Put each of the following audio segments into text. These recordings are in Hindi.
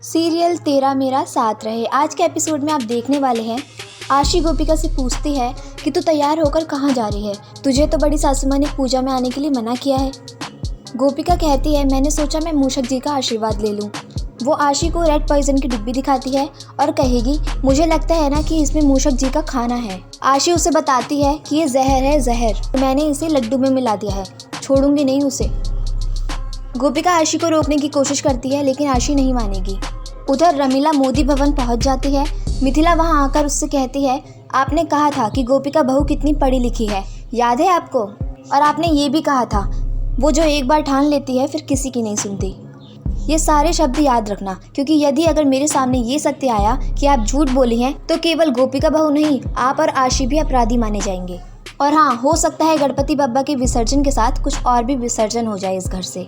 सीरियल तेरा मेरा साथ रहे। आज के एपिसोड में आप देखने वाले हैं आशी गोपिका से पूछती है कि तू तैयार होकर कहाँ जा रही है, तुझे तो बड़ी सासू माँ ने पूजा में आने के लिए मना किया है। गोपिका कहती है मैंने सोचा मैं मूषक जी का आशीर्वाद ले लूँ। वो आशी को रेड पॉइजन की डिब्बी दिखाती है और कहेगी मुझे लगता है ना कि इसमें मूषक जी का खाना है। आशी उसे बताती है कि ये जहर है, जहर मैंने इसे लड्डू में मिला दिया है, छोड़ूंगी नहीं उसे। गोपिका आशी को रोकने की कोशिश करती है लेकिन आशी नहीं मानेगी। उधर रमीला मोदी भवन पहुंच जाती है। मिथिला वहां आकर उससे कहती है आपने कहा था कि गोपिका बहू कितनी पढ़ी लिखी है, याद है आपको? और आपने ये भी कहा था वो जो एक बार ठान लेती है फिर किसी की नहीं सुनती। ये सारे शब्द याद रखना, क्योंकि यदि अगर मेरे सामने ये सत्य आया कि आप झूठ बोली हैं तो केवल गोपिका बहू नहीं, आप और आशी भी अपराधी माने जाएंगे। और हाँ, हो सकता है गणपति बप्पा के विसर्जन के साथ कुछ और भी विसर्जन हो जाए इस घर से।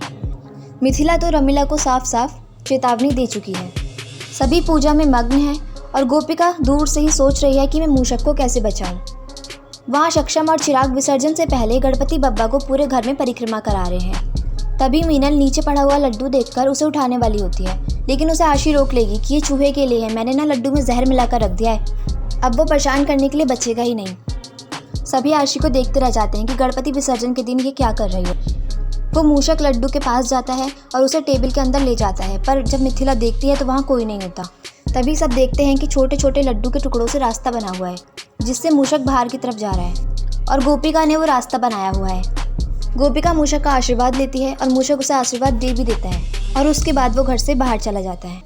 मिथिला तो रमीला को साफ साफ चेतावनी दे चुकी है। सभी पूजा में मग्न हैं और गोपिका दूर से ही सोच रही है कि मैं मूषक को कैसे बचाऊं। वहाँ सक्षम और चिराग विसर्जन से पहले गणपति बप्पा को पूरे घर में परिक्रमा करा रहे हैं। तभी मीनल नीचे पड़ा हुआ लड्डू देखकर उसे उठाने वाली होती है, लेकिन उसे आशी रोक लेगी कि ये चूहे के लिए है, मैंने ना लड्डू में जहर मिलाकर रख दिया है, अब वो परेशान करने के लिए बचेगा ही नहीं। सभी आशी को देखते रह जाते हैं कि गणपति विसर्जन के दिन ये क्या कर रही है। वो मूषक लड्डू के पास जाता है और उसे टेबल के अंदर ले जाता है, पर जब मिथिला देखती है तो वहाँ कोई नहीं होता। तभी सब देखते हैं कि छोटे छोटे लड्डू के टुकड़ों से रास्ता बना हुआ है जिससे मूषक बाहर की तरफ जा रहा है और गोपिका ने वो रास्ता बनाया हुआ है। गोपिका मूषक का आशीर्वाद लेती है और मूषक उसे आशीर्वाद दे भी देता है और उसके बाद वो घर से बाहर चला जाता है।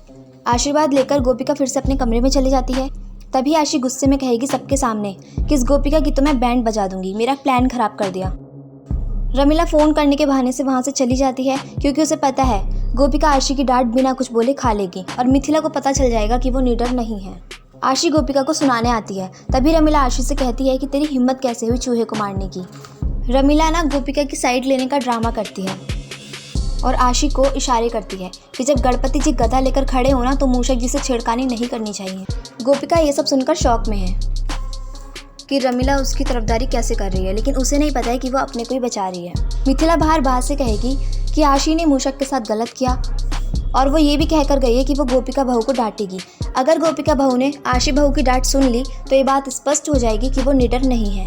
आशीर्वाद लेकर गोपिका फिर से अपने कमरे में चली जाती है। तभी आशी गुस्से में कहेगी सबके सामने कि इस गोपिका की तो मैं बैंड बजा दूंगी, मेरा प्लान खराब कर दिया। रमीला फ़ोन करने के बहाने से वहाँ से चली जाती है क्योंकि उसे पता है गोपिका आशी की डांट बिना कुछ बोले खा लेगी और मिथिला को पता चल जाएगा कि वो निडर नहीं है। आशी गोपिका को सुनाने आती है। तभी रमीला आशी से कहती है कि तेरी हिम्मत कैसे हुई चूहे को मारने की। रमीला ना गोपिका की साइड लेने का ड्रामा करती है और आशी को इशारे करती है कि जब गणपति जी गदा लेकर खड़े हो ना तो मूषक जी से छेड़खानी नहीं करनी चाहिए। गोपिका ये सब सुनकर शौक में है कि रमीला उसकी तरफदारी कैसे कर रही है, लेकिन उसे नहीं पता है कि वो अपने को ही बचा रही है। मिथिला बाहर बात से कहेगी कि आशी ने मूषक के साथ गलत किया और वो ये भी कहकर गई है कि वो गोपिका बहू को डांटेगी। अगर गोपिका बहू ने आशी बहू की डांट सुन ली तो ये बात स्पष्ट हो जाएगी कि वो निडर नहीं है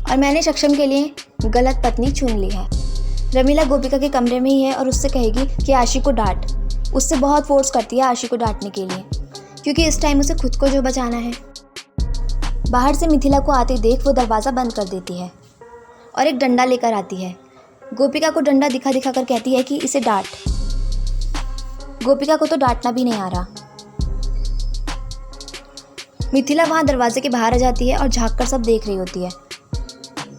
और मैंने सक्षम के लिए गलत पत्नी चुन ली है। रमीला गोपिका के कमरे में ही है और उससे कहेगी कि आशी को डांट। उससे बहुत फोर्स करती है आशी को डांटने के लिए, क्योंकि इस टाइम उसे खुद को जो बचाना है। बाहर से मिथिला को आते देख वो दरवाज़ा बंद कर देती है और एक डंडा लेकर आती है। गोपिका को डंडा दिखा दिखा कर कहती है कि इसे डांट। गोपिका को तो डांटना भी नहीं आ रहा। मिथिला वहाँ दरवाजे के बाहर आ जाती है और झाँक कर सब देख रही होती है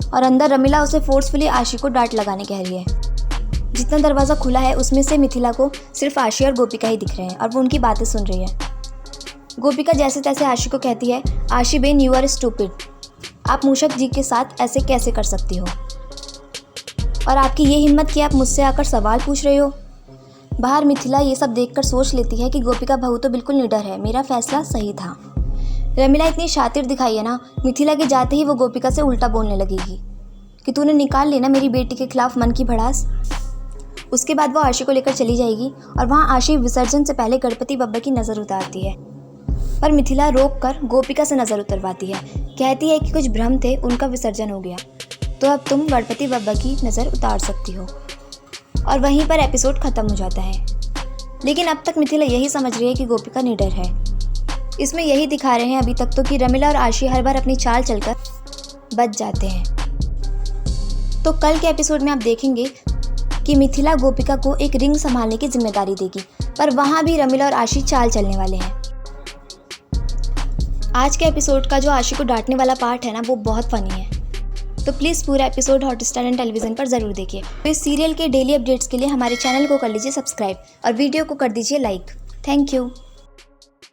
और अंदर रमीला उसे फोर्सफुली आशी को डांट लगाने कह रही है। जितना दरवाज़ा खुला है उसमें से मिथिला को सिर्फ आशी और गोपिका ही दिख रहे हैं और वो उनकी बातें सुन रही है। गोपिका जैसे तैसे आशी को कहती है आशी बेन यू आर स्टूपिड, आप मूषक जी के साथ ऐसे कैसे कर सकती हो और आपकी ये हिम्मत कि आप मुझसे आकर सवाल पूछ रहे हो। बाहर मिथिला ये सब देखकर सोच लेती है कि गोपिका बहू तो बिल्कुल निडर है, मेरा फैसला सही था। रमीला इतनी शातिर दिखाई है ना, मिथिला के जाते ही वो गोपिका से उल्टा बोलने लगेगी कि तूने निकाल लेना मेरी बेटी के खिलाफ मन की भड़ास। उसके बाद वो आशी को लेकर चली जाएगी और वहाँ आशी विसर्जन से पहले गणपति बप्पा की नज़र उतारती है, पर मिथिला रोक कर गोपिका से नज़र उतरवाती है। कहती है कि कुछ भ्रम थे, उनका विसर्जन हो गया, तो अब तुम गणपति बप्पा की नज़र उतार सकती हो। और वहीं पर एपिसोड ख़त्म हो जाता है। लेकिन अब तक मिथिला यही समझ रही है कि गोपिका निडर है। इसमें यही दिखा रहे हैं अभी तक तो कि रमीला और आशी हर बार अपनी चाल चलकर बच जाते हैं। तो कल के एपिसोड में आप देखेंगे कि मिथिला गोपिका को एक रिंग संभालने की जिम्मेदारी देगी, पर वहाँ भी रमीला और आशी चाल चलने वाले हैं। आज के एपिसोड का जो आशी को डांटने वाला पार्ट है ना, वो बहुत फनी है, तो प्लीज़ पूरा एपिसोड हॉटस्टार एंड टेलीविज़न पर ज़रूर देखिए। तो इस सीरियल के डेली अपडेट्स के लिए हमारे चैनल को कर लीजिए सब्सक्राइब और वीडियो को कर दीजिए लाइक। Thank you.